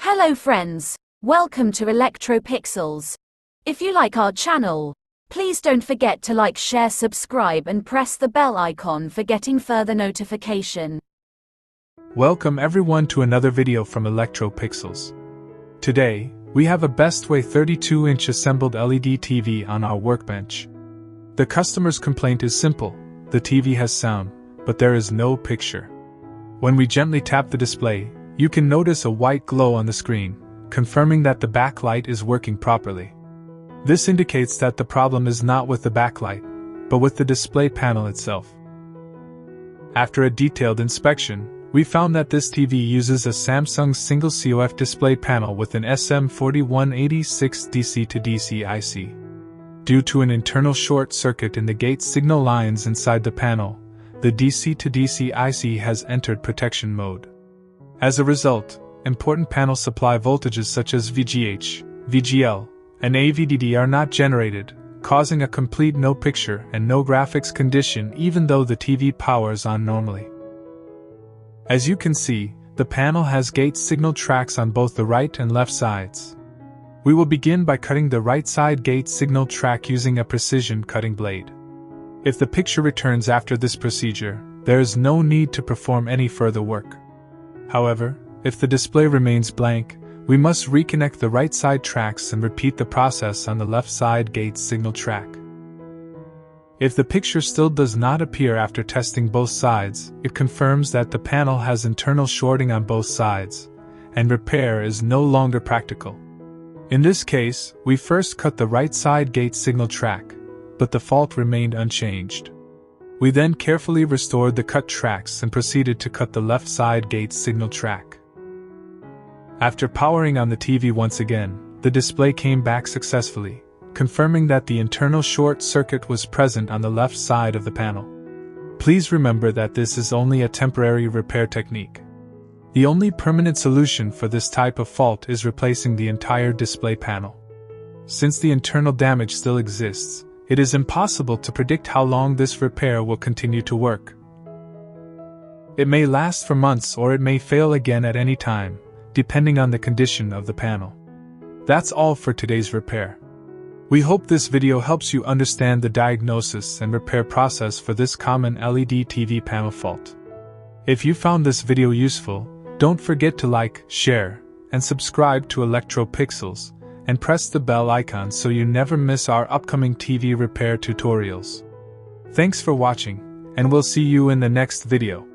Hello friends, welcome to ElectroPixels. If you like our channel, please don't forget to like, share, subscribe and press the bell icon for getting further notification. Welcome everyone to another video from ElectroPixels. Today, we have a Westway 32-inch assembled LED TV on our workbench. The customer's complaint is simple: the TV has sound, but there is no picture. When we gently tap the display, you can notice a white glow on the screen, confirming that the backlight is working properly. This indicates that the problem is not with the backlight, but with the display panel itself. After a detailed inspection, we found that this TV uses a Samsung single COF display panel with an SM4186 DC to DC IC. Due to an internal short circuit in the gate signal lines inside the panel, the DC to DC IC has entered protection mode. As a result, important panel supply voltages such as VGH, VGL, and avdd are not generated, causing a complete no picture and no graphics condition even though the TV powers on normally. As you can see, the panel has gate signal tracks on both the right and left sides. We will begin by cutting the right side gate signal track using a precision cutting blade. If the picture returns after this procedure, there is no need to perform any further work. However, if the display remains blank, we must reconnect the right side tracks and repeat the process on the left side gate signal track. If the picture still does not appear after testing both sides, it confirms that the panel has internal shorting on both sides, and repair is no longer practical. In this case, we first cut the right side gate signal track, but the fault remained unchanged. We then carefully restored the cut tracks and proceeded to cut the left side gate signal track. After powering on the TV once again, the display came back successfully, confirming that the internal short circuit was present on the left side of the panel. Please remember that this is only a temporary repair technique. The only permanent solution for this type of fault is replacing the entire display panel. Since the internal damage still exists, it is impossible to predict how long this repair will continue to work. It may last for months or it may fail again at any time, depending on the condition of the panel. That's all for today's repair. We hope this video helps you understand the diagnosis and repair process for this common LED TV panel fault. If you found this video useful, don't forget to like, share, and subscribe to ElectroPixels, and press the bell icon so you never miss our upcoming TV repair tutorials. Thanks for watching, and we'll see you in the next video.